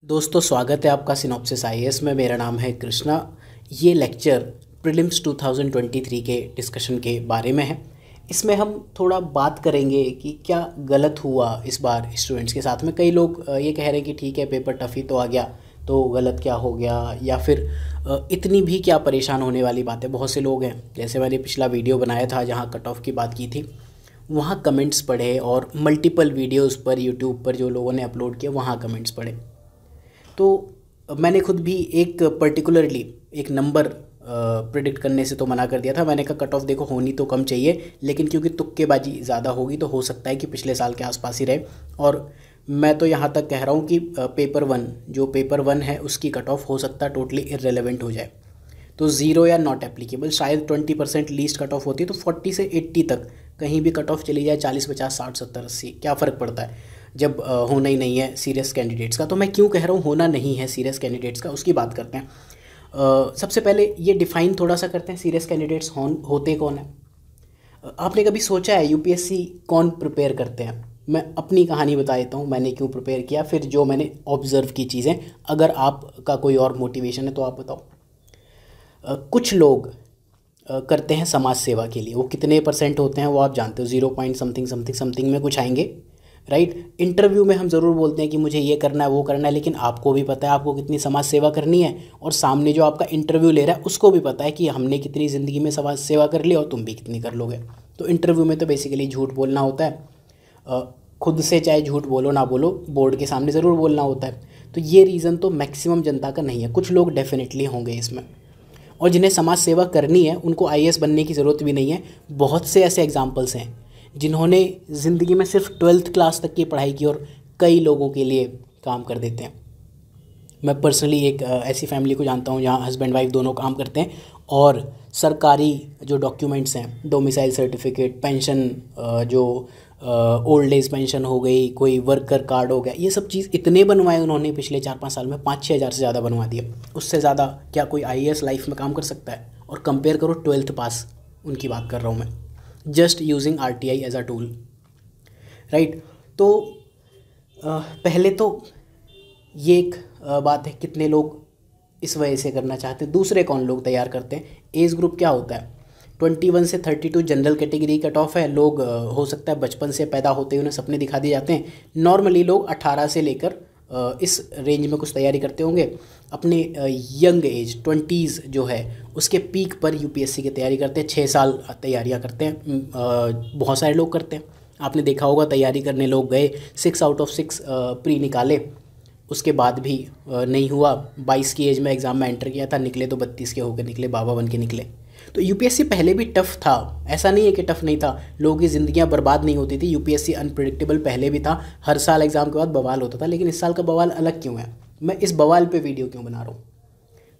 दोस्तों स्वागत है आपका सिनॉप्सिस आईएएस में। मेरा नाम है कृष्णा। ये लेक्चर प्रीलिम्स 2023 के डिस्कशन के बारे में है। इसमें हम थोड़ा बात करेंगे कि क्या गलत हुआ इस बार स्टूडेंट्स के साथ में। कई लोग ये कह रहे हैं कि ठीक है पेपर टफ ही तो आ गया, तो गलत क्या हो गया, या फिर इतनी भी क्या परेशान होने वाली बात है। बहुत से लोग हैं, जैसे मैंने पिछला वीडियो बनाया था जहाँ कट ऑफ की बात की थी, वहाँ कमेंट्स पढ़े, और मल्टीपल वीडियोज़ पर यूट्यूब पर जो लोगों ने अपलोड किया वहाँ कमेंट्स पढ़े। तो मैंने खुद भी एक पर्टिकुलरली एक नंबर प्रिडिक्ट करने से तो मना कर दिया था। मैंने कहा कट ऑफ देखो होनी तो कम चाहिए, लेकिन क्योंकि तुक्केबाजी ज़्यादा होगी तो हो सकता है कि पिछले साल के आसपास ही रहे। और मैं तो यहाँ तक कह रहा हूँ कि पेपर वन है उसकी कट ऑफ हो सकता है टोटली इररेलेवेंट हो जाए। तो 0 या नॉट एप्लीकेबल, शायद 20% लीस्ट कट ऑफ होती है, तो 40 से 80 तक कहीं भी कट ऑफ चली जाए, 40, 50, 60, 70, 80, क्या फ़र्क पड़ता है जब होना ही नहीं है सीरियस कैंडिडेट्स का। तो मैं क्यों कह रहा हूँ होना नहीं है सीरियस कैंडिडेट्स का, उसकी बात करते हैं। सबसे पहले ये डिफ़ाइन थोड़ा सा करते हैं, सीरियस कैंडिडेट्स होते कौन है। आपने कभी सोचा है यूपीएससी कौन प्रिपेयर करते हैं? मैं अपनी कहानी बता देता हूँ, मैंने क्यों प्रिपेयर किया, फिर जो मैंने ऑब्ज़र्व की चीज़ें। अगर आपका कोई और मोटिवेशन है तो आप बताओ। कुछ लोग करते हैं समाज सेवा के लिए। वो कितने परसेंट होते हैं वो आप जानते हो, 0 पॉइंट समथिंग समथिंग समथिंग में कुछ आएंगे, राइट। इंटरव्यू में हम ज़रूर बोलते हैं कि मुझे ये करना है वो करना है, लेकिन आपको भी पता है आपको कितनी समाज सेवा करनी है, और सामने जो आपका इंटरव्यू ले रहा है उसको भी पता है कि हमने कितनी ज़िंदगी में समाज सेवा कर ली और तुम भी कितनी कर लोगे। तो इंटरव्यू में तो बेसिकली झूठ बोलना होता है। खुद से चाहे झूठ बोलो ना बोलो, बोर्ड के सामने ज़रूर बोलना होता है। तो ये रीज़न तो मैक्सिमम जनता का नहीं है, कुछ लोग डेफिनेटली होंगे इसमें। और जिन्हें समाज सेवा करनी है उनको आईएएस बनने की ज़रूरत भी नहीं है। बहुत से ऐसे एग्जाम्पल्स हैं जिन्होंने ज़िंदगी में सिर्फ 12th क्लास तक की पढ़ाई की और कई लोगों के लिए काम कर देते हैं। मैं पर्सनली एक ऐसी फैमिली को जानता हूँ जहाँ हस्बैंड वाइफ दोनों काम करते हैं, और सरकारी जो डॉक्यूमेंट्स हैं, डोमिसाइल सर्टिफिकेट, पेंशन, जो ओल्ड एज पेंशन हो गई, कोई वर्कर कार्ड हो गया, ये सब चीज़ इतने बनवाए उन्होंने पिछले 4-5 साल में, 5-6 हज़ार से ज़्यादा बनवा दिए। उससे ज़्यादा क्या कोई आईएएस लाइफ में काम कर सकता है? और कंपेयर करो 12th पास, उनकी बात कर रहा हूँ मैं, just using RTI as a tool, right. तो पहले तो ये एक बात है कितने लोग इस वजह से करना चाहते हैं। दूसरे कौन लोग तैयार करते हैं? एज ग्रुप क्या होता है? 21 से 32 जनरल कैटेगरी कट ऑफ है। लोग हो सकता है बचपन से पैदा होते ही उन्हें सपने दिखा दिए जाते हैं। नॉर्मली लोग 18 से लेकर इस रेंज में कुछ तैयारी करते होंगे। अपने यंग एज 20s जो है उसके पीक पर यूपीएससी की तैयारी करते हैं। 6 साल तैयारियां करते हैं, बहुत सारे लोग करते हैं। आपने देखा होगा तैयारी करने लोग गए, 6 आउट ऑफ 6 प्री निकाले, उसके बाद भी नहीं हुआ। 22 की एज में एग्ज़ाम में एंटर किया था, निकले तो 32 के होकर निकले, बाबा बन के निकले। तो यूपीएससी पहले भी टफ़ था, ऐसा नहीं है कि टफ़ नहीं था। लोगों की ज़िंदगियां बर्बाद नहीं होती थी। यूपीएससी अनप्रेडिक्टेबल पहले भी था, हर साल एग्ज़ाम के बाद बवाल होता था, लेकिन इस साल का बवाल अलग क्यों है? मैं इस बवाल पे वीडियो क्यों बना रहा हूँ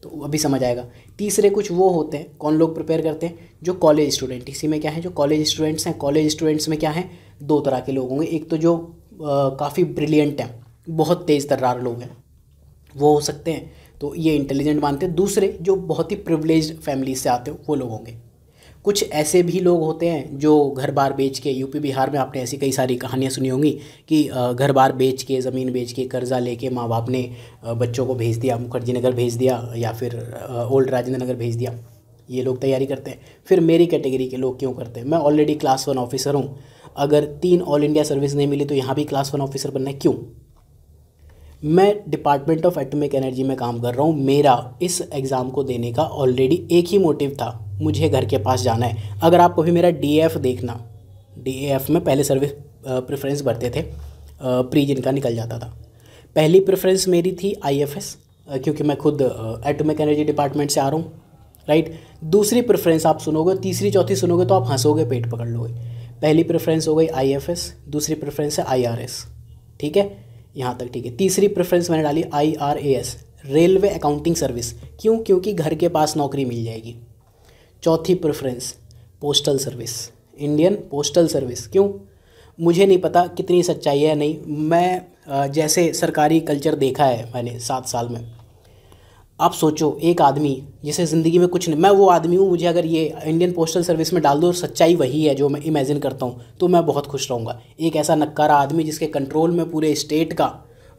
तो अभी समझ आएगा। तीसरे कुछ वो होते हैं, कौन लोग प्रिपेयर करते हैं? जो कॉलेज स्टूडेंट। इसी में क्या है, जो कॉलेज स्टूडेंट्स हैं, कॉलेज स्टूडेंट्स में क्या है, 2 तरह के लोग होंगे। एक तो जो काफ़ी ब्रिलियंट हैं, बहुत तेज़ तर्रार लोग हैं, वो हो सकते हैं, तो ये इंटेलिजेंट मानते हैं। दूसरे जो बहुत ही प्रिविलेज्ड फैमिली से आते हो वो लोग होंगे। कुछ ऐसे भी लोग होते हैं जो घर बार बेच के, यूपी बिहार में आपने ऐसी कई सारी कहानियाँ सुनी होंगी कि घर बार बेच के, ज़मीन बेच के, कर्जा लेके माँ बाप ने बच्चों को भेज दिया, मुखर्जी नगर भेज दिया या फिर ओल्ड राजेंद्र नगर भेज दिया। ये लोग तैयारी करते हैं। फिर मेरी कैटेगरी के लोग क्यों करते हैं? मैं ऑलरेडी क्लास 1 ऑफिसर हूँ, अगर 3 ऑल इंडिया सर्विस नहीं मिली तो यहाँ भी क्लास 1 ऑफिसर बनना है। क्यों? मैं डिपार्टमेंट ऑफ एटॉमिक एनर्जी में काम कर रहा हूँ। मेरा इस एग्ज़ाम को देने का ऑलरेडी एक ही मोटिव था, मुझे घर के पास जाना है। अगर आप कभी मेरा डीएफ देखना, डीएफ में पहले सर्विस प्रेफरेंस भरते थे, प्री जिनका निकल जाता था। पहली प्रेफरेंस मेरी थी आईएफएस, क्योंकि मैं खुद एटॉमिक एनर्जी डिपार्टमेंट से आ रहा हूँ, राइट। दूसरी प्रेफरेंस आप सुनोगे, तीसरी चौथी सुनोगे तो आप हंसोगे, पेट पकड़ लोगे। पहली प्रेफरेंस हो गई आईएफएस, दूसरी प्रेफरेंस है आईआरएस, ठीक है, यहाँ तक ठीक है। तीसरी प्रेफरेंस मैंने डाली आईआरएएस, रेलवे अकाउंटिंग सर्विस। क्यों? क्योंकि घर के पास नौकरी मिल जाएगी। चौथी preference postal service, Indian postal service. क्यों? मुझे नहीं पता कितनी सच्चाई है, नहीं, मैं जैसे सरकारी कल्चर देखा है मैंने 7 साल में। आप सोचो, एक आदमी जिसे ज़िंदगी में कुछ नहीं, मैं वो आदमी हूँ, मुझे अगर ये इंडियन पोस्टल सर्विस में डाल दो और सच्चाई वही है जो मैं इमेजिन करता हूँ तो मैं बहुत खुश रहूँगा। एक ऐसा नक्कारा आदमी जिसके कंट्रोल में पूरे स्टेट का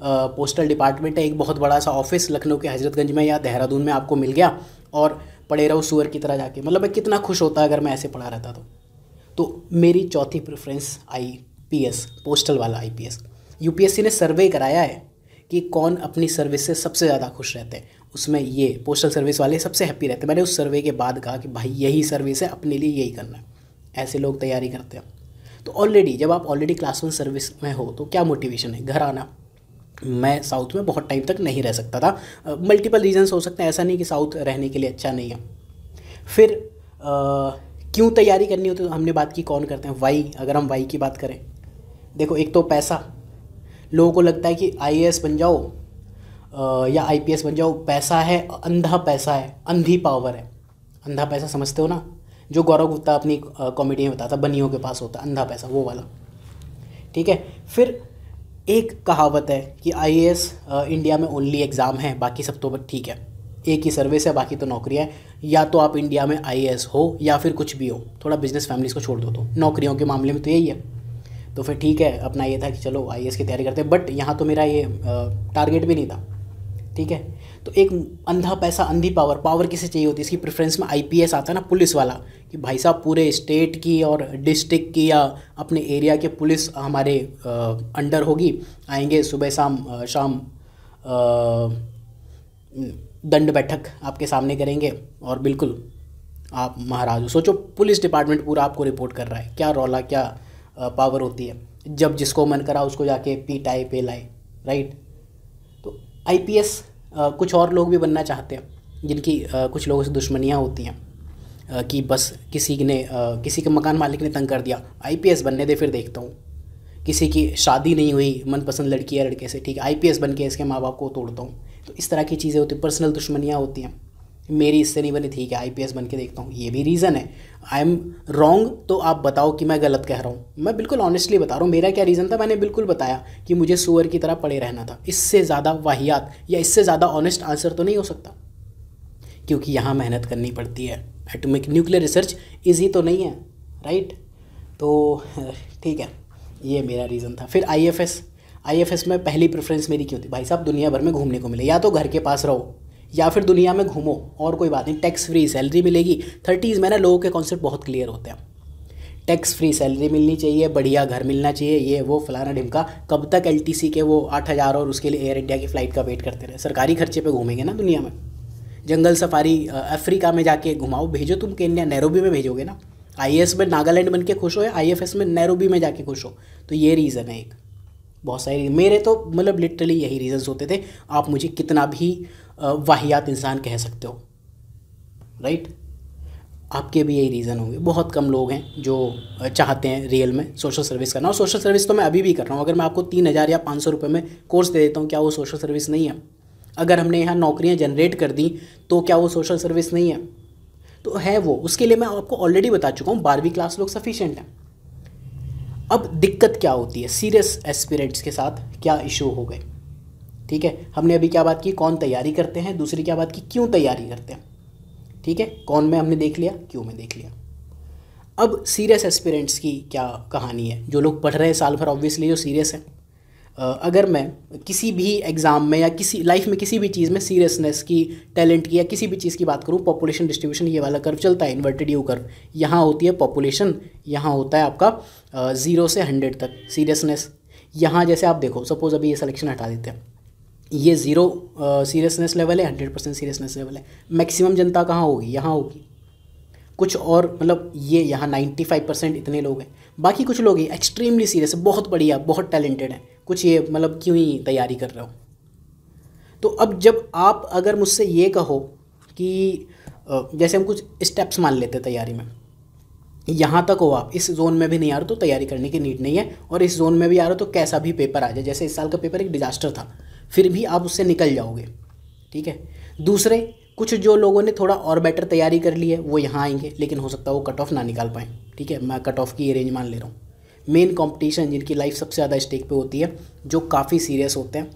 पोस्टल डिपार्टमेंट है, एक बहुत बड़ा सा ऑफिस लखनऊ के हजरतगंज में या देहरादून में आपको मिल गया और पढ़े रहो सुअर की तरह जाके, मतलब मैं कितना खुश होता अगर मैं ऐसे पढ़ा रहता तो मेरी चौथी प्रेफरेंस आईपीएस, पोस्टल वाला आईपीएस। यूपीएससी ने सर्वे कराया है कि कौन अपनी सर्विस से सबसे ज़्यादा खुश रहते हैं, उसमें ये पोस्टल सर्विस वाले सबसे हैप्पी रहते हैं। मैंने उस सर्वे के बाद कहा कि भाई यही सर्विस है, अपने लिए यही करना है, ऐसे लोग तैयारी करते हैं। तो ऑलरेडी जब आप ऑलरेडी क्लास 1 सर्विस में हो तो क्या मोटिवेशन है, घर आना। मैं साउथ में बहुत टाइम तक नहीं रह सकता था, मल्टीपल रीजंस हो सकते हैं, ऐसा नहीं कि साउथ रहने के लिए अच्छा नहीं है। फिर क्यों तैयारी करनी होती है, तो हमने बात की कौन करते हैं, वाई। अगर हम वाई की बात करें, देखो एक तो पैसा, लोगों को लगता है कि आईएएस बन जाओ या आईपीएस बन जाओ, पैसा है, अंधा पैसा है, अंधी पावर है। अंधा पैसा समझते हो ना, जो गौरव गुप्ता अपनी कॉमेडी में बताता, बनियों के पास होता अंधा पैसा, वो वाला, ठीक है। फिर एक कहावत है कि आईएएस इंडिया में ओनली एग्ज़ाम है, बाकी सब तो ठीक है, एक ही सर्विस है, बाकी तो नौकरियाँ हैं। या तो आप इंडिया में आईएएस हो या फिर कुछ भी हो, थोड़ा बिजनेस फैमिलीज़ को छोड़ दो तो नौकरियों के मामले में तो यही है। तो फिर ठीक है, अपना ये था कि चलो आईएएस की तैयारी करते हैं, बट यहाँ तो मेरा ये टारगेट भी नहीं था, ठीक है। तो एक अंधा पैसा, अंधी पावर, पावर किसे चाहिए होती है, इसकी प्रेफरेंस में आईपीएस आता है ना, पुलिस वाला, कि भाई साहब पूरे स्टेट की और डिस्ट्रिक्ट की या अपने एरिया के पुलिस हमारे अंडर होगी, आएंगे सुबह शाम दंड बैठक आपके सामने करेंगे और बिल्कुल आप महाराज हो। सोचो पुलिस डिपार्टमेंट पूरा आपको रिपोर्ट कर रहा है, क्या रौला, क्या पावर होती है। जब जिसको मन करा उसको जाके पीटाए पेलाए, राइट। तो आईपीएस कुछ और लोग भी बनना चाहते हैं जिनकी कुछ लोगों से दुश्मनियाँ होती हैं कि बस किसी के मकान मालिक ने तंग कर दिया, आईपीएस बनने दे फिर देखता हूँ। किसी की शादी नहीं हुई मनपसंद लड़की या लड़के से, ठीक है, आईपीएस बन के इसके माँ बाप को तोड़ता हूँ। तो इस तरह की चीज़ें होती हैं, पर्सनल दुश्मनियाँ होती हैं, मेरी इससे नहीं बनी, ठीक है आईपीएस बन के देखता हूँ। ये भी रीज़न है। आई एम रॉन्ग तो आप बताओ कि मैं गलत कह रहा हूँ, मैं बिल्कुल ऑनेस्टली बता रहा हूँ मेरा क्या रीज़न था। मैंने बिल्कुल बताया कि मुझे सुअर की तरह पड़े रहना था। इससे ज़्यादा वाहियात या इससे ज़्यादा ऑनेस्ट आंसर तो नहीं हो सकता, क्योंकि यहाँ मेहनत करनी पड़ती है। एटॉमिक न्यूक्लियर रिसर्च ईजी तो नहीं है, राइट। तो ठीक है, ये मेरा रीज़न था। फिर आईएफएस में पहली प्रेफरेंस मेरी क्यों थी, भाई साहब दुनिया भर में घूमने को मिले, या तो घर के पास रहो या फिर दुनिया में घूमो, और कोई बात नहीं, टैक्स फ्री सैलरी मिलेगी। 30s में ना लोगों के कॉन्सेप्ट बहुत क्लियर होते हैं, टैक्स फ्री सैलरी मिलनी चाहिए, बढ़िया घर मिलना चाहिए, ये वो फलाना ढिमका। कब तक एलटीसी के वो 8,000 और उसके लिए एयर इंडिया की फ़्लाइट का वेट करते रहे, सरकारी खर्चे पे घूमेंगे ना दुनिया में। जंगल सफारी अफ्रीका में जाके घुमाओ, भेजो तुम केन्या, नैरोबी में भेजोगे ना। आईएएस में नागालैंड बन के खुश हो या आईएफएस में नैरोबी में जाके खुश हो, तो ये रीज़न है एक। बहुत सारे मेरे तो मतलब लिटरली यही रीजंस होते थे। आप मुझे कितना भी वाहियात इंसान कह सकते हो, राइट, आपके भी यही रीज़न होंगे। बहुत कम लोग हैं जो चाहते हैं रियल में सोशल सर्विस करना, और सोशल सर्विस तो मैं अभी भी कर रहा हूँ। अगर मैं आपको 3,000 या 500 रुपये में कोर्स दे देता हूँ, क्या वो सोशल सर्विस नहीं है? अगर हमने यहाँ नौकरियाँ जनरेट कर दी तो क्या वो सोशल सर्विस नहीं है? तो है वो। उसके लिए मैं आपको ऑलरेडी बता चुका हूँ, 12वीं क्लास लोग सफिशिएंट हैं। अब दिक्कत क्या होती है, सीरियस एस्पिरेंट्स के साथ क्या इशू हो गए, ठीक है। हमने अभी क्या बात की, कौन तैयारी करते हैं, दूसरी क्या बात की, क्यों तैयारी करते हैं, ठीक है। कौन में हमने देख लिया, क्यों में देख लिया। अब सीरियस एस्पिरेंट्स की क्या कहानी है, जो लोग पढ़ रहे हैं साल भर, ऑब्वियसली जो सीरियस है। अगर मैं किसी भी एग्ज़ाम में या किसी लाइफ में किसी भी चीज़ में सीरियसनेस की, टैलेंट की या किसी भी चीज़ की बात करूँ, पॉपुलेशन डिस्ट्रीब्यूशन ये वाला कर्व चलता है, इन्वर्टेड यू कर्व। यहाँ होती है पॉपुलेशन, यहाँ होता है आपका 0 से 100 तक सीरियसनेस। यहाँ जैसे आप देखो, सपोज़ अभी ये सिलेक्शन हटा देते हैं, ये 0 सीरियसनेस लेवल है, 100% सीरियसनेस लेवल है। मैक्सिमम जनता कहाँ होगी, यहाँ होगी। कुछ और मतलब ये यहाँ 95% इतने लोग हैं, बाकी कुछ लोग ही एक्सट्रीमली सीरियस है, बहुत बढ़िया, बहुत टैलेंटेड है, कुछ ये मतलब क्यों ही तैयारी कर रहे हो। तो अब जब आप अगर मुझसे ये कहो कि जैसे हम कुछ स्टेप्स मान लेते हैं तैयारी में, यहाँ तक हो आप, इस जोन में भी नहीं आ रहे तो तैयारी करने की नीड नहीं है, और इस जोन में भी आ रहे तो कैसा भी पेपर आ जाए, जैसे इस साल का पेपर एक डिजास्टर था, फिर भी आप उससे निकल जाओगे, ठीक है। दूसरे कुछ जो लोगों ने थोड़ा और बेटर तैयारी कर ली है वो यहाँ आएंगे, लेकिन हो सकता है वो कट ऑफ ना निकाल पाएँ, ठीक है। मैं कट ऑफ की रेंज मान ले रहा हूँ। मेन कंपटीशन जिनकी लाइफ सबसे ज़्यादा स्टेक पे होती है, जो काफ़ी सीरियस होते हैं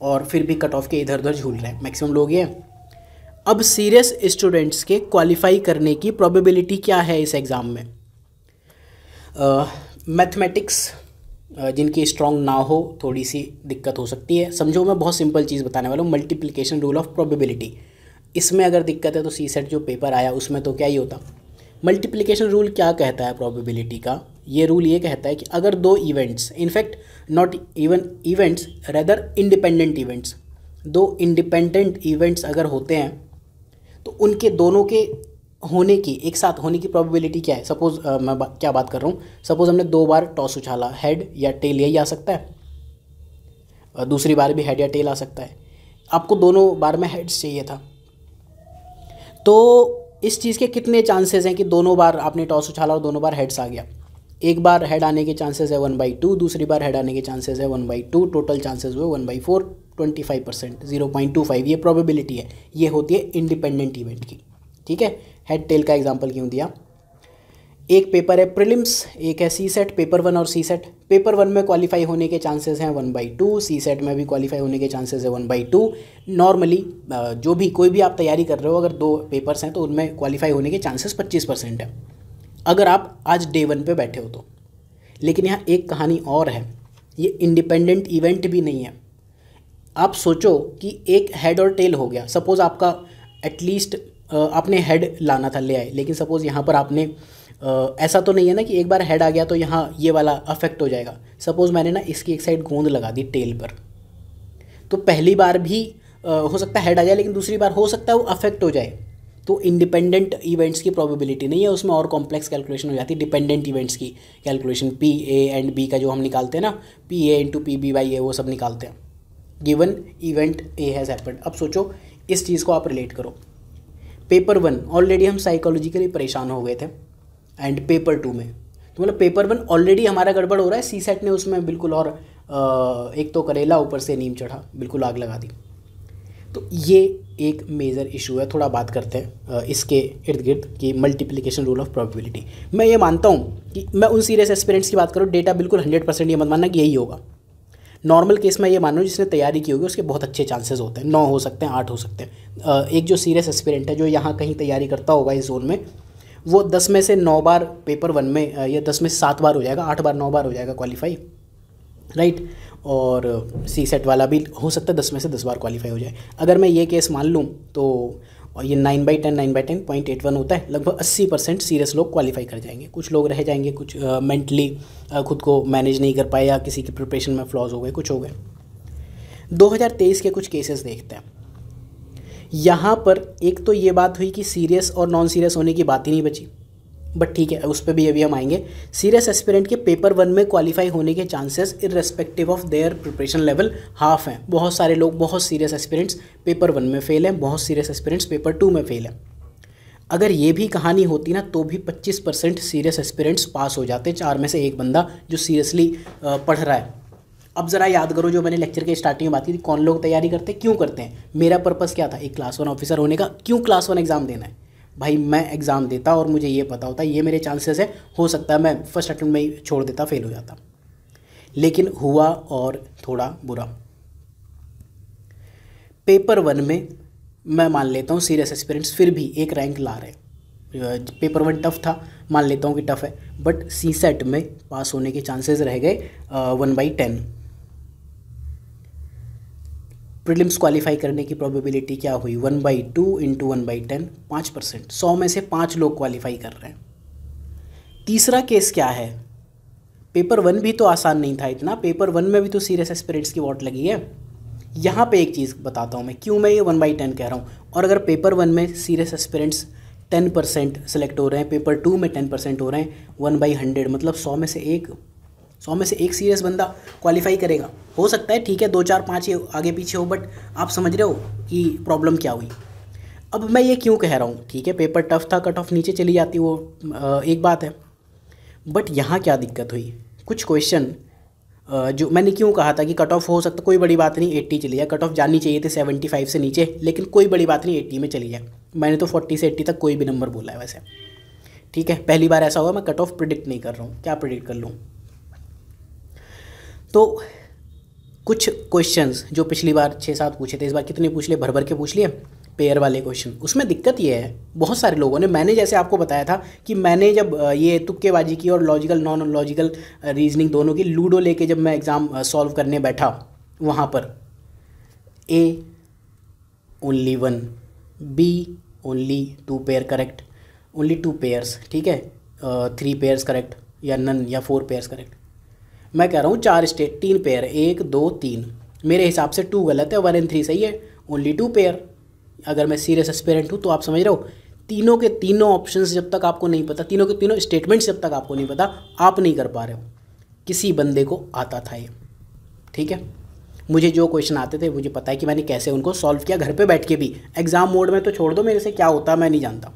और फिर भी कट ऑफ के इधर उधर झूल रहे हैं, मैक्सिमम लोग ये। अब सीरियस स्टूडेंट्स के क्वालिफाई करने की प्रोबेबिलिटी क्या है इस एग्ज़ाम में? मैथमेटिक्स जिनकी स्ट्रॉन्ग ना हो थोड़ी सी दिक्कत हो सकती है। समझो मैं बहुत सिंपल चीज़ बताने वाला हूँ, मल्टीप्लिकेशन रूल ऑफ प्रोबेबिलिटी। इसमें अगर दिक्कत है तो सी सेट जो पेपर आया उसमें तो क्या ही होता। मल्टीप्लिकेशन रूल क्या कहता है प्रोबेबिलिटी का? ये रूल ये कहता है कि अगर दो events, in fact not even events, rather independent events, दो इंडिपेंडेंट इवेंट्स अगर होते हैं तो उनके दोनों के होने की, एक साथ होने की प्रोबेबिलिटी क्या है? सपोज़ क्या बात कर रहा हूँ, सपोज़ हमने 2 बार टॉस उछाला, हेड या टेल, यही आ सकता है, दूसरी बार भी हेड या टेल आ सकता है। आपको दोनों बार में हेड्स चाहिए था, तो इस चीज़ के कितने चांसेस हैं कि दोनों बार आपने टॉस उछाला और दोनों बार हेड्स आ गया? एक बार हेड आने के चांसेस है 1/2, दूसरी बार हेड आने के चांसेस है 1/2, टोटल चांसेस हुए 1/4, 25%, 0.25 ये प्रोबेबिलिटी है। ये होती है इंडिपेंडेंट इवेंट की। ठीक है, हेड टेल का एग्जांपल क्यों दिया? एक पेपर है प्रीलिम्स, एक है सी सेट, पेपर 1 और सी सेट। पेपर 1 में क्वालिफाई होने के चांसेस हैं 1/2, सी सेट में भी क्वालिफाई होने के चांसेस है 1/2। नॉर्मली जो भी कोई भी आप तैयारी कर रहे हो, अगर 2 पेपर्स हैं तो उनमें क्वालिफाई होने के चांसेस 25% है, अगर आप आज डे 1 पे बैठे हो तो। लेकिन यहाँ एक कहानी और है, ये इंडिपेंडेंट इवेंट भी नहीं है। आप सोचो कि एक हेड और टेल हो गया, सपोज़ आपका एटलीस्ट आपने हेड लाना था, ले आए, लेकिन सपोज़ यहाँ पर आपने ऐसा तो नहीं है ना कि एक बार हेड आ गया तो यहाँ ये वाला अफेक्ट हो जाएगा। सपोज़ मैंने ना इसकी एक साइड गोंद लगा दी टेल पर, तो पहली बार भी हो सकता है हेड आ जाए, लेकिन दूसरी बार हो सकता है वो अफेक्ट हो जाए। तो इंडिपेंडेंट इवेंट्स की प्रोबेबिलिटी नहीं है, उसमें और कॉम्प्लेक्स कैलकुलेशन हो जाती है। डिपेंडेंट इवेंट्स की calculation, P A and B का जो हम निकालते हैं ना, P A into P B by A, वो सब निकालते हैं। Given event A has happened. अब सोचो इस चीज़ को आप रिलेट करो। पेपर 1 ऑलरेडी हम साइकोलॉजिकली परेशान हो गए थे, एंड पेपर 2 में तो मतलब पेपर 1 ऑलरेडी हमारा गड़बड़ हो रहा है, सी सेट ने उसमें बिल्कुल और एक तो करेला ऊपर से नीम चढ़ा, बिल्कुल आग लगा दी। तो ये एक मेजर इशू है। थोड़ा बात करते हैं इसके इर्द गिर्द कि मल्टीप्लिकेशन रूल ऑफ प्रोबेबिलिटी। मैं ये मानता हूँ कि मैं उन सीरियस एस्पिरेंट्स की बात करूँ, डेटा बिल्कुल 100% ये मत मानना कि यही होगा। नॉर्मल केस में ये मान लो जिसने तैयारी की होगी उसके बहुत अच्छे चांसेस होते हैं, 9 हो सकते हैं, 8 हो सकते हैं। एक जो सीरियस एस्पिरेंट है जो यहाँ कहीं तैयारी करता होगा इस जोन में, वो 10 में से 9 बार पेपर 1 में, या 10 में से 7 बार हो जाएगा, 8 बार 9 बार हो जाएगा क्वालिफाई, राइट। और सी सेट वाला भी हो सकता है 10 में से 10 बार क्वालिफाई हो जाए। अगर मैं ये केस मान लूँ तो और ये 9/10 0.81 होता है, लगभग 80% सीरियस लोग क्वालिफाई कर जाएंगे। कुछ लोग रह जाएंगे, कुछ मेंटली खुद को मैनेज नहीं कर पाए, या किसी की प्रिपरेशन में फ्लॉज हो गए, कुछ हो गए। 2023 के कुछ केसेस देखते हैं। यहाँ पर एक तो ये बात हुई कि सीरियस और नॉन सीरियस होने की बात ही नहीं बची, बट ठीक है उस पर भी अभी हम आएंगे। सीरियस एस्पिरेंट के पेपर 1 में क्वालिफाई होने के chances irrespective of their preparation level half हैं। बहुत सारे लोग, बहुत सीरियस एस्पिरेंट्स पेपर 1 में फेल हैं, बहुत सीरियस एस्पिरेंट्स पेपर 2 में फेल हैं। अगर ये भी कहानी होती ना तो भी 25% सीरियस एस्पिरेंट्स पास हो जाते, 4 में से 1 बंदा जो सीरियसली पढ़ रहा है। अब ज़रा याद करो जो मैंने लेक्चर के स्टार्टिंग में बात की थी, कौन लोग तैयारी करते हैं, क्यों करते हैं। मेरा पर्पस क्या था, एक क्लास 1 ऑफिसर होने का। क्यों क्लास 1 एग्ज़ाम देना है भाई? मैं एग्ज़ाम देता और मुझे ये पता होता ये मेरे चांसेस है, हो सकता है मैं फर्स्ट अटेम्प्ट में ही छोड़ देता, फेल हो जाता। लेकिन हुआ और थोड़ा बुरा। पेपर 1 में मैं मान लेता हूँ सीरियस एस्पिरेंट्स फिर भी एक रैंक ला रहे हैं। पेपर 1 टफ था, मान लेता हूँ कि टफ है, बट सी सेट में पास होने के चांसेस रह गए 1/10। प्रीलिम्स क्वालिफाई करने की प्रोबेबिलिटी क्या हुई, 1/2 इंटू 1/10, 5%। 100 में से 5 लोग क्वालिफाई कर रहे हैं। तीसरा केस क्या है, पेपर 1 भी तो आसान नहीं था इतना, पेपर 1 में भी तो सीरियस एस्पिरेंट्स की वोट लगी है। यहाँ पे एक चीज़ बताता हूँ मैं, क्यों मैं ये 1/10 कह रहा हूँ। और अगर पेपर 1 में सीरियस एस्पिरेंट्स 10% सेलेक्ट हो रहे हैं, पेपर 2 में 10% हो रहे हैं, 1/100 मतलब 100 में से एक सीरियस बंदा क्वालिफाई करेगा। हो सकता है ठीक है 2 4 5 आगे पीछे हो, बट आप समझ रहे हो कि प्रॉब्लम क्या हुई। अब मैं ये क्यों कह रहा हूँ, ठीक है पेपर टफ था, कट ऑफ नीचे चली जाती, वो एक बात है, बट यहाँ क्या दिक्कत हुई, कुछ क्वेश्चन जो मैंने क्यों कहा था कि कट ऑफ हो सकता, कोई बड़ी बात नहीं 80 चली जाए, कट ऑफ जानी चाहिए थी 75 से नीचे, लेकिन कोई बड़ी बात नहीं 80 में चली जाए। मैंने तो 40 से 80 तक कोई भी नंबर बोला है वैसे, ठीक है। पहली बार ऐसा हुआ, मैं कट ऑफ प्रिडिक्ट नहीं कर रहा हूँ, क्या प्रिडिक्ट कर लूँ। तो कुछ क्वेश्चंस जो पिछली बार 6-7 पूछे थे, इस बार कितने पूछ लिए, भर भर के पूछ लिए। पेयर वाले क्वेश्चन, उसमें दिक्कत ये है बहुत सारे लोगों ने, मैंने जैसे आपको बताया था कि मैंने जब ये तुक्केबाजी की और लॉजिकल नॉन लॉजिकल रीजनिंग दोनों की लूडो लेके जब मैं एग्ज़ाम सॉल्व करने बैठा, वहाँ पर A only 1, B only 2 pair correct, only 2 pairs, ठीक है, 3 पेयर्स करेक्ट या नन या 4 पेयर्स करेक्ट। मैं कह रहा हूँ 4 स्टेट 3 पेयर, 1 2 3, मेरे हिसाब से 2 गलत है, 1 और 3 सही है, ओनली 2 पेयर। अगर मैं सीरियस एस्पिरेंट हूँ तो आप समझ रहे हो, तीनों के तीनों ऑप्शंस जब तक आपको नहीं पता, तीनों के तीनों स्टेटमेंट्स जब तक आपको नहीं पता, आप नहीं कर पा रहे हो। किसी बंदे को आता था ये, ठीक है। मुझे जो क्वेश्चन आते थे मुझे पता है कि मैंने कैसे उनको सॉल्व किया, घर पे बैठ के भी। एग्ज़ाम मोड में तो छोड़ दो, मेरे से क्या होता मैं नहीं जानता।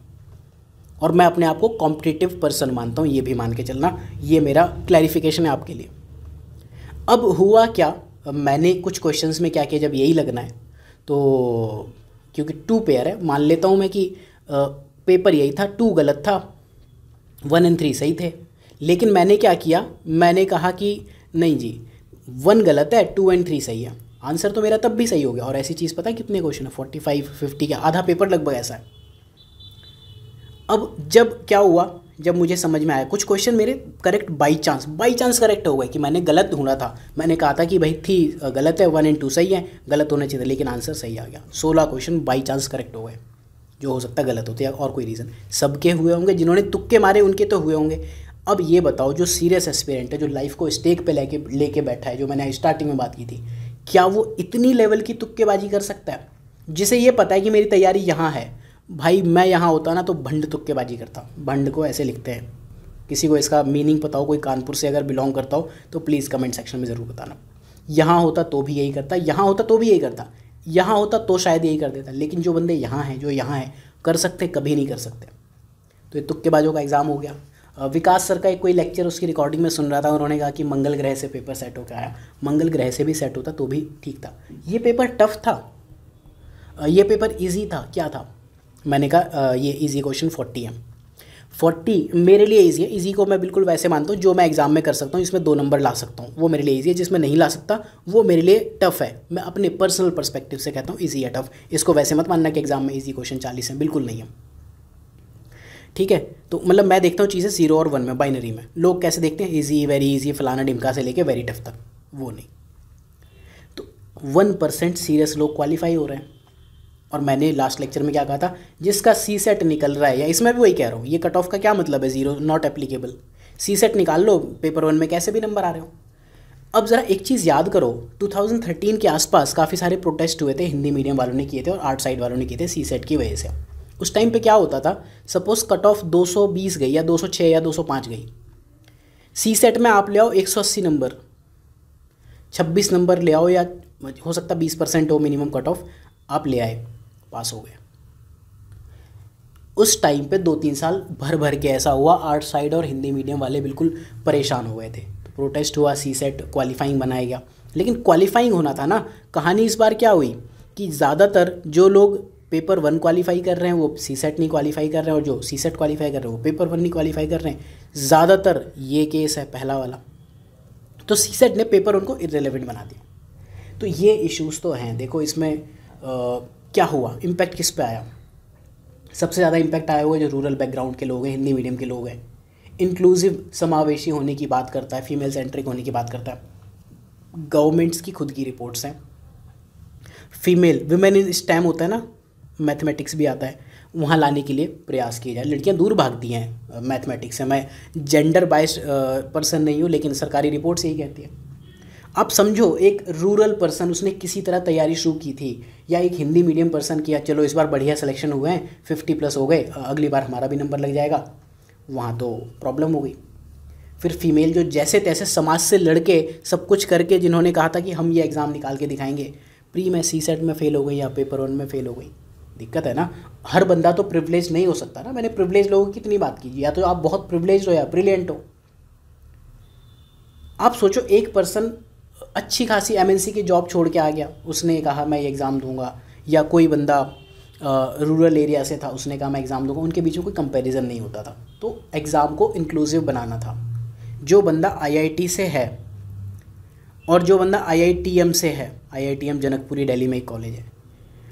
और मैं अपने आप को कॉम्पिटिटिव पर्सन मानता हूँ, ये भी मान के चलना, ये मेरा क्लैरिफिकेशन है आपके लिए। अब हुआ क्या, मैंने कुछ क्वेश्चंस में क्या किया, जब यही लगना है तो क्योंकि 2 पेयर है, मान लेता हूँ मैं कि पेपर यही था, 2 गलत था, 1 और 3 सही थे। लेकिन मैंने क्या किया, मैंने कहा कि नहीं जी 1 गलत है, 2 और 3 सही है, आंसर तो मेरा तब भी सही हो गया। और ऐसी चीज़ पता है कितने क्वेश्चन है, 45 50 के, आधा पेपर लगभग ऐसा है। अब जब क्या हुआ, जब मुझे समझ में आया कुछ क्वेश्चन मेरे करेक्ट बाई चांस करेक्ट हो गए, कि मैंने गलत ढूंढा था, मैंने कहा था कि भाई थी गलत है, 1 और 2 सही है, गलत होना चाहिए, लेकिन आंसर सही आ गया। 16 क्वेश्चन बाई चांस करेक्ट हो गए, जो हो सकता है गलत होते हैं और कोई रीज़न। सबके हुए होंगे, जिन्होंने तुक्के मारे उनके तो हुए होंगे। अब ये बताओ, जो सीरियस एस्पिरेंट है, जो लाइफ को स्टेक पे लेके बैठा है, जो मैंने स्टार्टिंग में बात की थी, क्या वो इतनी लेवल की तुक्केबाजी कर सकता है, जिसे ये पता है कि मेरी तैयारी यहाँ है। भाई मैं यहाँ होता ना तो भंड तुक्केबाजी करता। भंड को ऐसे लिखते हैं, किसी को इसका मीनिंग पता हो, कोई कानपुर से अगर बिलोंग करता हो तो प्लीज़ कमेंट सेक्शन में ज़रूर बताना। यहाँ होता तो भी यही करता, यहाँ होता तो भी यही करता, यहाँ होता तो शायद यही कर देता। लेकिन जो बंदे यहाँ हैं, जो यहाँ हैं, कर सकते कभी नहीं कर सकते। तो ये तुक्केबाजों का एग्ज़ाम हो गया। विकास सर का एक कोई लेक्चर उसकी रिकॉर्डिंग में सुन रहा था, उन्होंने कहा कि मंगल ग्रह से पेपर सेट होकर आया। मंगल ग्रह से भी सेट होता तो भी ठीक था। ये पेपर टफ था, ये पेपर ईजी था, क्या था, मैंने कहा ये इजी क्वेश्चन 40 है। 40 मेरे लिए इजी है। इजी को मैं बिल्कुल वैसे मानता हूँ जो मैं एग्जाम में कर सकता हूँ, इसमें 2 नंबर ला सकता हूँ, वो मेरे लिए इजी है। जिसमें नहीं ला सकता वो मेरे लिए टफ है। मैं अपने पर्सनल पर्सपेक्टिव से कहता हूँ इजी है टफ। इसको वैसे मत मानना कि एग्जाम में इजी क्वेश्चन 40 है, बिल्कुल नहीं है, ठीक है। तो मतलब मैं देखता हूँ चीज़ें 0 और 1 में, बाइनरी में। लोग कैसे देखते हैं, इजी, वेरी इजी, फलाना डिमका से लेके वेरी टफ तक, वो नहीं। तो 1% सीरियस लोग क्वालिफाई हो रहे हैं। और मैंने लास्ट लेक्चर में क्या कहा था, जिसका सी सेट निकल रहा है, या इसमें भी वही कह रहा हूँ, ये कट ऑफ का क्या मतलब है, 0 नॉट एप्लीकेबल। सी सेट निकाल लो, पेपर 1 में कैसे भी नंबर आ रहे हो। अब ज़रा एक चीज़ याद करो, 2013 के आसपास काफ़ी सारे प्रोटेस्ट हुए थे, हिंदी मीडियम वालों ने किए थे और आर्ट साइड वालों ने किए थे सी सेट की वजह से। उस टाइम पे क्या होता था, सपोज़ कट ऑफ 220 गई या 206 या 205 गई, सी सेट में आप ले आओ 180 नंबर, 26 नंबर ले आओ, या हो सकता 20% हो मिनिमम कट ऑफ, आप ले आए, पास हो गए। उस टाइम पे 2-3 साल भर भर के ऐसा हुआ, आर्ट साइड और हिंदी मीडियम वाले बिल्कुल परेशान हो गए थे। तो प्रोटेस्ट हुआ, सी सेट क्वालिफाइंग बनाया गया, लेकिन क्वालिफाइंग होना था ना। कहानी इस बार क्या हुई कि ज़्यादातर जो लोग पेपर 1 क्वालिफाई कर रहे हैं वो सी सेट नहीं क्वालिफाई कर रहे हैं, और जो सी सेट क्वालिफाई कर रहे हैं वो पेपर 1 नहीं क्वालिफाई कर रहे हैं। ज़्यादातर ये केस है पहला वाला। तो सी सेट ने पेपर उनको इर्रेलेवेंट बना दिया। तो ये इश्यूज़ तो हैं। देखो इसमें क्या हुआ, इम्पैक्ट किस पे आया, सबसे ज़्यादा इम्पैक्ट आया हुआ जो रूरल बैकग्राउंड के लोग हैं, हिंदी मीडियम के लोग हैं। इंक्लूसिव समावेशी होने की बात करता है, फीमेल सेंट्रिक होने की बात करता है। गवर्नमेंट्स की खुद की रिपोर्ट्स हैं, फीमेल विमेन इन स्टेम होता है ना, मैथमेटिक्स भी आता है, वहाँ लाने के लिए प्रयास किए जाए। लड़कियाँ दूर भागती हैं मैथमेटिक्स से। मैं जेंडर बाइस्ड पर्सन नहीं हूँ, लेकिन सरकारी रिपोर्ट्स यही कहती है। आप समझो एक रूरल पर्सन, उसने किसी तरह तैयारी शुरू की थी, या एक हिंदी मीडियम पर्सन किया, चलो इस बार बढ़िया सिलेक्शन हुए हैं, 50+ हो गए, अगली बार हमारा भी नंबर लग जाएगा, वहाँ तो प्रॉब्लम हो गई। फिर फीमेल जो जैसे तैसे समाज से लड़के सब कुछ करके, जिन्होंने कहा था कि हम ये एग्ज़ाम निकाल के दिखाएंगे, प्री में सी सेट में फ़ेल हो गई या पेपर 1 में फ़ेल हो गई। दिक्कत है ना, हर बंदा तो प्रिविलेज नहीं हो सकता ना। मैंने प्रिविलेज लोगों की कितनी बात की, या तो आप बहुत प्रिविलेज हो या ब्रिलियंट हो। आप सोचो एक पर्सन अच्छी खासी MNC की जॉब छोड़ के आ गया, उसने कहा मैं ये एग्ज़ाम दूंगा, या कोई बंदा रूरल एरिया से था, उसने कहा मैं एग्ज़ाम दूंगा, उनके बीच में कोई कंपैरिजन नहीं होता था। तो एग्ज़ाम को इंक्लूसिव बनाना था। जो बंदा IIT से है और जो बंदा IITM से है, IITM जनकपुरी दिल्ली में एक कॉलेज है,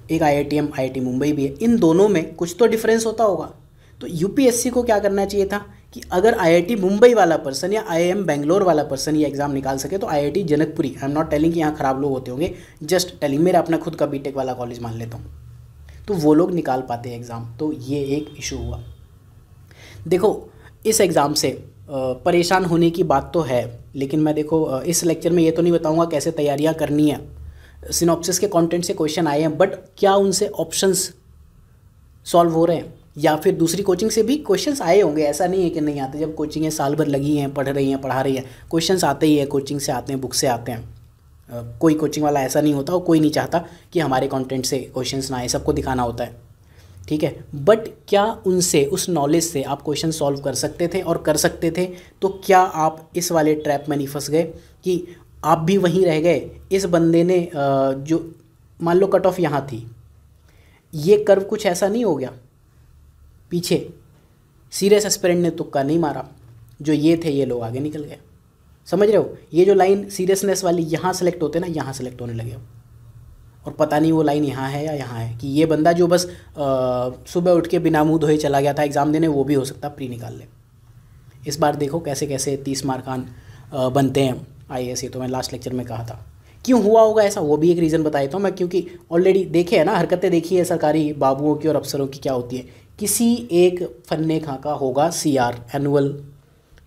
एक IITM IIT मुंबई भी है, इन दोनों में कुछ तो डिफरेंस होता होगा। तो यूपीएससी को क्या करना चाहिए था कि अगर IIT मुंबई वाला पर्सन या IIM बेंगलोर वाला पर्सन ये एग्ज़ाम निकाल सके तो IIT Janakpuri, I am not telling कि यहाँ ख़राब लोग होते होंगे, जस्ट टेलिंग, मेरा अपना खुद का बीटेक वाला कॉलेज मान लेता हूँ, तो वो लोग निकाल पाते हैं एग्ज़ाम। तो ये एक इशू हुआ। देखो इस एग्ज़ाम से परेशान होने की बात तो है, लेकिन मैं देखो इस लेक्चर में ये तो नहीं बताऊँगा कैसे तैयारियाँ करनी है। सिनॉप्सिस के कंटेंट से क्वेश्चन आए हैं, बट क्या उनसे ऑप्शंस सॉल्व हो रहे हैं, या फिर दूसरी कोचिंग से भी क्वेश्चंस आए होंगे, ऐसा नहीं है कि नहीं आते। जब कोचिंगें साल भर लगी हैं, पढ़ रही हैं, पढ़ा रही हैं, क्वेश्चंस आते ही है, कोचिंग से आते हैं, बुक से आते हैं। कोई कोचिंग वाला ऐसा नहीं होता और कोई नहीं चाहता कि हमारे कंटेंट से क्वेश्चंस ना आए, सबको दिखाना होता है, ठीक है। बट क्या उनसे, उस नॉलेज से आप क्वेश्चन सॉल्व कर सकते थे, और कर सकते थे तो क्या आप इस वाले ट्रैप में नहीं फंस गए कि आप भी वहीं रह गए। इस बंदे ने जो मान लो कट ऑफ यहाँ थी, ये कर्व कुछ ऐसा नहीं हो गया पीछे, सीरियस एस्पिरेंट ने तुक्का नहीं मारा, जो ये थे ये लोग आगे निकल गए। समझ रहे हो, ये जो लाइन सीरियसनेस वाली यहाँ सेलेक्ट होते ना, यहाँ सेलेक्ट होने लगे, और पता नहीं वो लाइन यहाँ है या यहाँ है, कि ये बंदा जो बस सुबह उठ के बिना मुँह धोए चला गया था एग्ज़ाम देने, वो भी हो सकता प्री निकाल ले। इस बार देखो कैसे कैसे 30 मार्कान बनते हैं IAS, ये तो मैं लास्ट लेक्चर में कहा था। क्यों हुआ होगा ऐसा, वो भी एक रीज़न बताता हूँ मैं, क्योंकि ऑलरेडी देखे है ना, हरकतें देखी है सरकारी बाबुओं की और अफसरों की क्या होती है। किसी एक फन्ने खां का होगा CR एनुअल,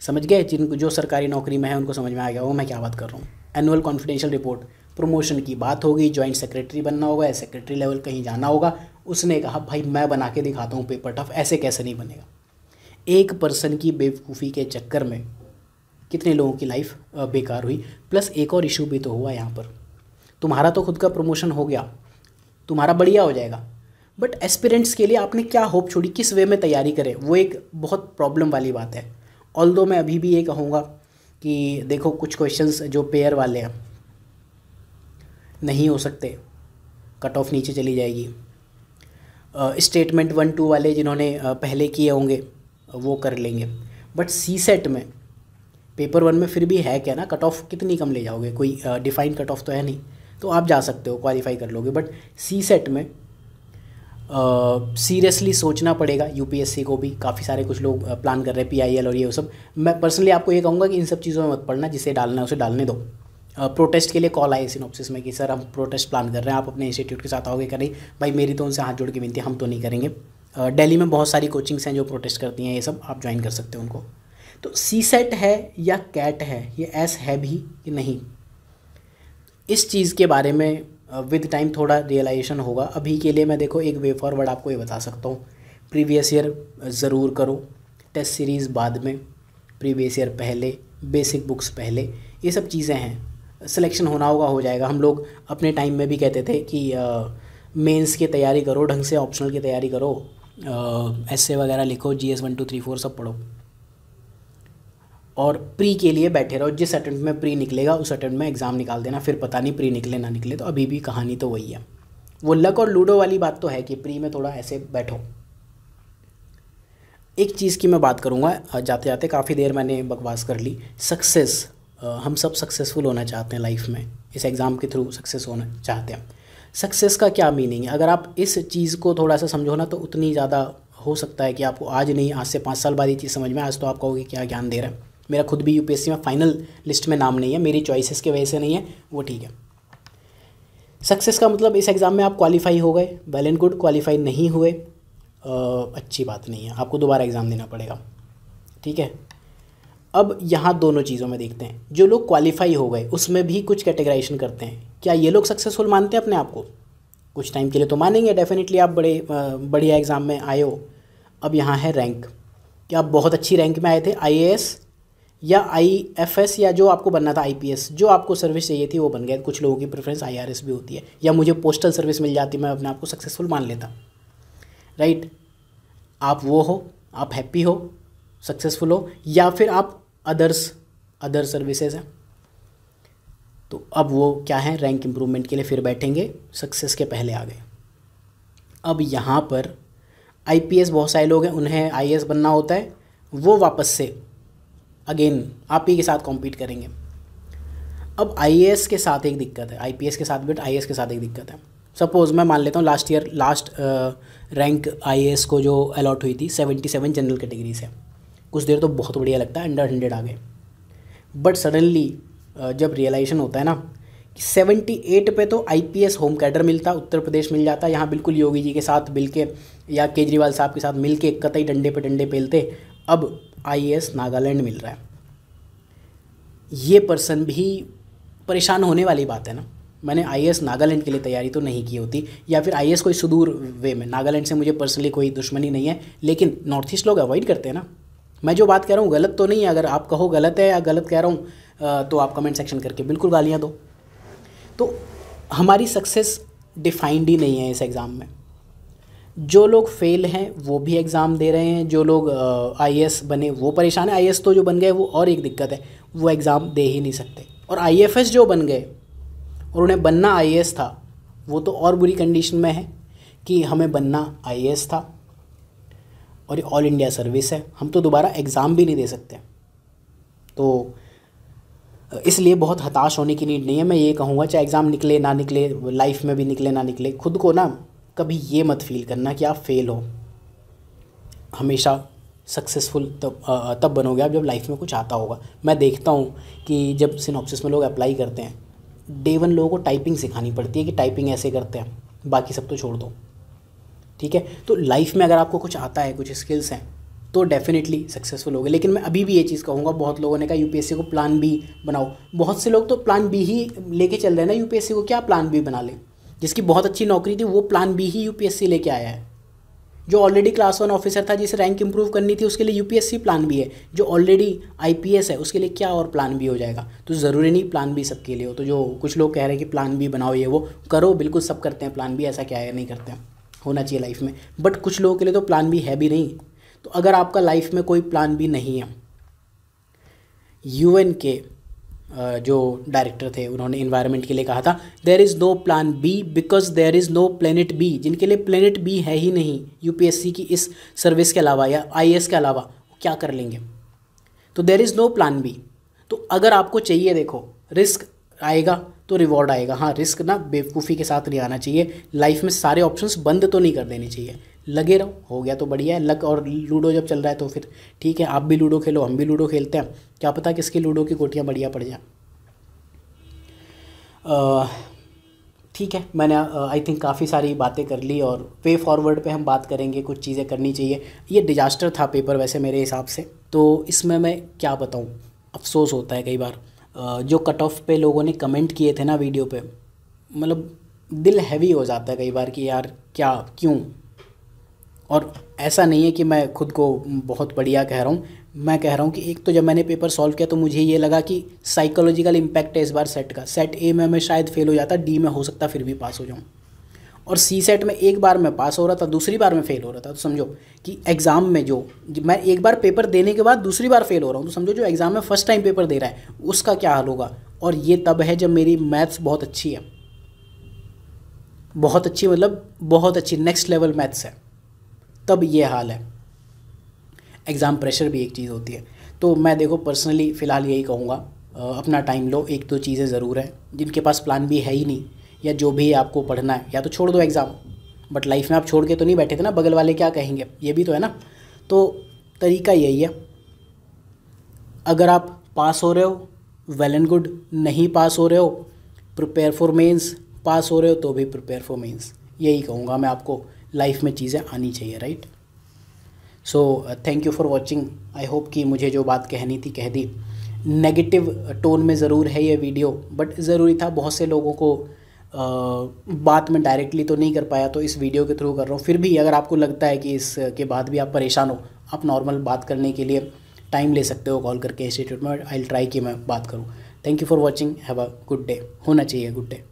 समझ गए, जिनको जो सरकारी नौकरी में है उनको समझ में आ गया वो मैं क्या बात कर रहा हूँ। एनुअल कॉन्फिडेंशियल रिपोर्ट, प्रमोशन की बात होगी, जॉइंट सेक्रेटरी बनना होगा या सेक्रेटरी लेवल कहीं जाना होगा, उसने कहा भाई मैं बना के दिखाता हूँ पेपर टफ, ऐसे कैसे नहीं बनेगा। एक पर्सन की बेवकूफ़ी के चक्कर में कितने लोगों की लाइफ बेकार हुई। प्लस एक और इशू भी तो हुआ यहाँ पर, तुम्हारा तो खुद का प्रमोशन हो गया, तुम्हारा बढ़िया हो जाएगा, बट एस्पिरेंट्स के लिए आपने क्या होप छोड़ी, किस वे में तैयारी करें, वो एक बहुत प्रॉब्लम वाली बात है। ऑल्दो मैं अभी भी ये कहूँगा कि देखो कुछ क्वेश्चंस जो पेयर वाले हैं नहीं हो सकते, कट ऑफ नीचे चली जाएगी। स्टेटमेंट 1-2 वाले जिन्होंने पहले किए होंगे वो कर लेंगे, बट CSET में पेपर 1 में फिर भी है क्या ना, कट ऑफ कितनी कम ले जाओगे, कोई डिफाइंड कट ऑफ तो है नहीं, तो आप जा सकते हो, क्वालिफाई कर लोगे। बट CSET में सीरियसली सोचना पड़ेगा यूपीएससी को भी, काफ़ी सारे कुछ लोग प्लान कर रहे हैं PIL और ये वो सब। मैं पर्सनली आपको ये कहूँगा कि इन सब चीज़ों में मत पड़ना, जिसे डालना है उसे डालने दो। प्रोटेस्ट के लिए कॉल आए सिनॉप्सिस में कि सर हम प्रोटेस्ट प्लान कर रहे हैं, आप अपने इंस्टीट्यूट के साथ आओगे क्या? नहीं भाई, मेरी तो उनसे हाथ जोड़ के विनती, हम तो नहीं करेंगे। दिल्ली में बहुत सारी कोचिंग्स हैं जो प्रोटेस्ट करती हैं, ये सब आप ज्वाइन कर सकते हो उनको। तो CSET है या कैट है, ये S है भी कि नहीं, इस चीज़ के बारे में विद टाइम थोड़ा रियलाइजेशन होगा। अभी के लिए मैं देखो एक वे फॉरवर्ड आपको ये बता सकता हूँ, प्रीवियस ईयर ज़रूर करो, टेस्ट सीरीज़ बाद में, प्रीवियस ईयर पहले, बेसिक बुक्स पहले, ये सब चीज़ें हैं। सिलेक्शन होना होगा, हो जाएगा। हम लोग अपने टाइम में भी कहते थे कि मेंस की तैयारी करो ढंग से, ऑप्शनल की तैयारी करो, ऐसे वगैरह लिखो, GS 1 2 3 4 सब पढ़ो, और प्री के लिए बैठे रहो। जिस अटेम्प्ट में प्री निकलेगा उस अटेम्प्ट में एग्ज़ाम निकाल देना, फिर पता नहीं प्री निकले ना निकले, तो अभी भी कहानी तो वही है। वो लक और लूडो वाली बात तो है कि प्री में थोड़ा ऐसे बैठो। एक चीज़ की मैं बात करूँगा, जाते जाते काफ़ी देर मैंने बकवास कर ली। सक्सेस, हम सब सक्सेसफुल होना चाहते हैं लाइफ में, इस एग्ज़ाम के थ्रू सक्सेस होना चाहते हैं। सक्सेस का क्या मीनिंग है, अगर आप इस चीज़ को थोड़ा सा समझो ना, तो उतनी ज़्यादा हो सकता है कि आपको आज नहीं, आज से 5 साल बाद ये चीज़ समझ में। आज तो आप कहोगे क्या ज्ञान दे रहा है। मेरा खुद भी यूपीएससी में फाइनल लिस्ट में नाम नहीं है, मेरी चॉइसेस की वजह से नहीं है, वो ठीक है। सक्सेस का मतलब इस एग्ज़ाम में आप क्वालिफाई हो गए, वेल एंड गुड। क्वालिफाई नहीं हुए, अच्छी बात नहीं है, आपको दोबारा एग्ज़ाम देना पड़ेगा, ठीक है। अब यहाँ दोनों चीज़ों में देखते हैं, जो लोग क्वालिफाई हो गए उसमें भी कुछ कैटेगराइजेशन करते हैं। क्या ये लोग सक्सेसफुल मानते हैं अपने आप को? कुछ टाइम के लिए तो मानेंगे, डेफिनेटली आप बड़े बढ़िया एग्ज़ाम में आए हो। अब यहाँ है रैंक, क्या आप बहुत अच्छी रैंक में आए थे, IAS या IFS, या जो आपको बनना था IPS, जो आपको सर्विस चाहिए थी वो बन गया। कुछ लोगों की प्रेफरेंस IRS भी होती है, या मुझे पोस्टल सर्विस मिल जाती, मैं अपने आप को सक्सेसफुल मान लेता, राइट। आप वो हो, आप हैप्पी हो, सक्सेसफुल हो, या फिर आप अदर सर्विसेज हैं। तो अब वो क्या है, रैंक इम्प्रूवमेंट के लिए फिर बैठेंगे, सक्सेस के पहले आ गए। अब यहाँ पर IPS बहुत सारे लोग हैं, उन्हें IAS बनना होता है, वो वापस से अगेन आप ही के साथ कॉम्पीट करेंगे। अब IAS के साथ एक दिक्कत है, IPS के साथ बट IAS के साथ एक दिक्कत है। सपोज़ मैं मान लेता हूँ last year last rank IAS को जो अलॉट हुई थी 77 जनरल कैटेगरी से, कुछ देर तो बहुत बढ़िया लगता है, अंडर 100 आ गए। बट सडनली जब रियलाइजेशन होता है ना कि 78 पे तो IPS होम कैडर मिलता, उत्तर प्रदेश मिल जाता, यहाँ बिल्कुल योगी जी के साथ मिल के या केजरीवाल साहब के साथ मिल के कतई डंडे पे डंडे पेलते, अब IAS नागालैंड मिल रहा है। ये पर्सन भी परेशान होने वाली बात है ना। मैंने IAS नागालैंड के लिए तैयारी तो नहीं की होती, या फिर IAS कोई सुदूर वे में, नागालैंड से मुझे पर्सनली कोई दुश्मनी नहीं है, लेकिन नॉर्थ ईस्ट लोग अवॉइड करते हैं ना। मैं जो बात कह रहा हूँ गलत तो नहीं है, अगर आप कहो गलत है या गलत कह रहा हूँ तो आप कमेंट सेक्शन करके बिल्कुल गालियाँ दो। तो हमारी सक्सेस डिफाइंड ही नहीं है इस एग्ज़ाम में। जो लोग फेल हैं वो भी एग्ज़ाम दे रहे हैं, जो लोग IAS बने वो परेशान है। IAS तो जो बन गए वो और एक दिक्कत है, वो एग्ज़ाम दे ही नहीं सकते। और IFS जो बन गए और उन्हें बनना IAS था, वो तो और बुरी कंडीशन में है कि हमें बनना IAS था और ये ऑल इंडिया सर्विस है, हम तो दोबारा एग्ज़ाम भी नहीं दे सकते। तो इसलिए बहुत हताश होने की नीड नहीं है। मैं ये कहूँगा चाहे एग्ज़ाम निकले ना निकले, लाइफ में भी निकले ना निकले, खुद को ना कभी ये मत फील करना कि आप फेल हो। हमेशा सक्सेसफुल तब बनोगे आप जब लाइफ में कुछ आता होगा। मैं देखता हूँ कि जब सिनॉप्सिस में लोग अप्लाई करते हैं, Day 1 लोगों को टाइपिंग सिखानी पड़ती है कि टाइपिंग ऐसे करते हैं, बाकी सब तो छोड़ दो, ठीक है। तो लाइफ में अगर आपको कुछ आता है, कुछ स्किल्स हैं, तो डेफिनेटली सक्सेसफुल होगे। लेकिन मैं अभी भी ये चीज़ कहूँगा, बहुत लोगों ने कहा UPSC को प्लान B बनाओ। बहुत से लोग तो प्लान B ही लेके चल रहे हैं ना, UPSC को क्या प्लान B बना ले। जिसकी बहुत अच्छी नौकरी थी वो प्लान B ही UPSC लेके आया है। जो ऑलरेडी क्लास 1 ऑफिसर था, जिसे रैंक इंप्रूव करनी थी, उसके लिए UPSC प्लान B है। जो ऑलरेडी IPS है उसके लिए क्या और प्लान B हो जाएगा। तो ज़रूरी नहीं प्लान B सबके लिए हो। तो जो कुछ लोग कह रहे हैं कि प्लान B बनाओ, ये वो करो, बिल्कुल सब करते हैं प्लान B, ऐसा क्या है नहीं करते हैं, होना चाहिए लाइफ में। बट कुछ लोगों के लिए तो प्लान B है भी नहीं। तो अगर आपका लाइफ में कोई प्लान B नहीं है, UN के जो डायरेक्टर थे उन्होंने इन्वायरमेंट के लिए कहा था there is no plan B because there is no planet B। जिनके लिए प्लेनेट B है ही नहीं UPSC की इस सर्विस के अलावा या IAS के अलावा, क्या कर लेंगे। तो there is no plan B। तो अगर आपको चाहिए, देखो रिस्क आएगा तो रिवॉर्ड आएगा। हाँ, रिस्क ना बेवकूफ़ी के साथ नहीं आना चाहिए। लाइफ में सारे ऑप्शंस बंद तो नहीं कर देने चाहिए, लगे रहो, हो गया तो बढ़िया है। लक और लूडो जब चल रहा है तो फिर ठीक है, आप भी लूडो खेलो, हम भी लूडो खेलते हैं, क्या पता किसकी लूडो की गोटियाँ बढ़िया पड़ जाए। ठीक है, मैंने आई थिंक काफ़ी सारी बातें कर ली और वे फॉरवर्ड पे हम बात करेंगे, कुछ चीज़ें करनी चाहिए। ये डिजास्टर था पेपर वैसे मेरे हिसाब से, तो इसमें मैं क्या बताऊँ, अफसोस होता है कई बार। जो कट ऑफ पे लोगों ने कमेंट किए थे ना वीडियो पे, मतलब दिल हैवी हो जाता है कई बार कि यार क्या, क्यों। और ऐसा नहीं है कि मैं खुद को बहुत बढ़िया कह रहा हूँ, मैं कह रहा हूँ कि एक तो जब मैंने पेपर सॉल्व किया तो मुझे ये लगा कि साइकोलॉजिकल इम्पैक्ट है इस बार सेट का। सेट A में मैं शायद फेल हो जाता, D में हो सकता फिर भी पास हो जाऊँ, और C सेट में एक बार मैं पास हो रहा था, दूसरी बार में फेल हो रहा था। तो समझो कि एग्ज़ाम में जो मैं एक बार पेपर देने के बाद दूसरी बार फेल हो रहा हूँ, तो समझो जो एग्ज़ाम में फ़र्स्ट टाइम पेपर दे रहा है उसका क्या हाल होगा। और ये तब है जब मेरी मैथ्स बहुत अच्छी है, बहुत अच्छी, मतलब बहुत अच्छी, नेक्स्ट लेवल मैथ्स है, तब ये हाल है। एग्ज़ाम प्रेशर भी एक चीज़ होती है। तो मैं देखो पर्सनली फ़िलहाल यही कहूँगा, अपना टाइम लो। एक दो चीज़ें ज़रूर हैं, जिनके पास प्लान B है ही नहीं या जो भी आपको पढ़ना है, या तो छोड़ दो एग्ज़ाम। बट लाइफ में आप छोड़ के तो नहीं बैठे थे ना, बगल वाले क्या कहेंगे, ये भी तो है ना। तो तरीका यही है, अगर आप पास हो रहे हो वेल एंड गुड, नहीं पास हो रहे हो प्रिपेयर फॉर मेंस, पास हो रहे हो तो भी प्रिपेयर फॉर मेंस। यही कहूँगा मैं आपको, लाइफ में चीज़ें आनी चाहिए, right. So thank you for watching. I hope कि मुझे जो बात कहनी थी कह दी। नेगेटिव टोन में ज़रूर है ये वीडियो, बट ज़रूरी था। बहुत से लोगों को बात में डायरेक्टली तो नहीं कर पाया, तो इस वीडियो के थ्रू कर रहा हूँ। फिर भी अगर आपको लगता है कि इसके बाद भी आप परेशान हो, आप नॉर्मल बात करने के लिए टाइम ले सकते हो कॉल करके इंस्टीट्यूट में। आई विल ट्राई कि मैं बात करूँ। Thank you for watching, have a good day. होना चाहिए गुड डे।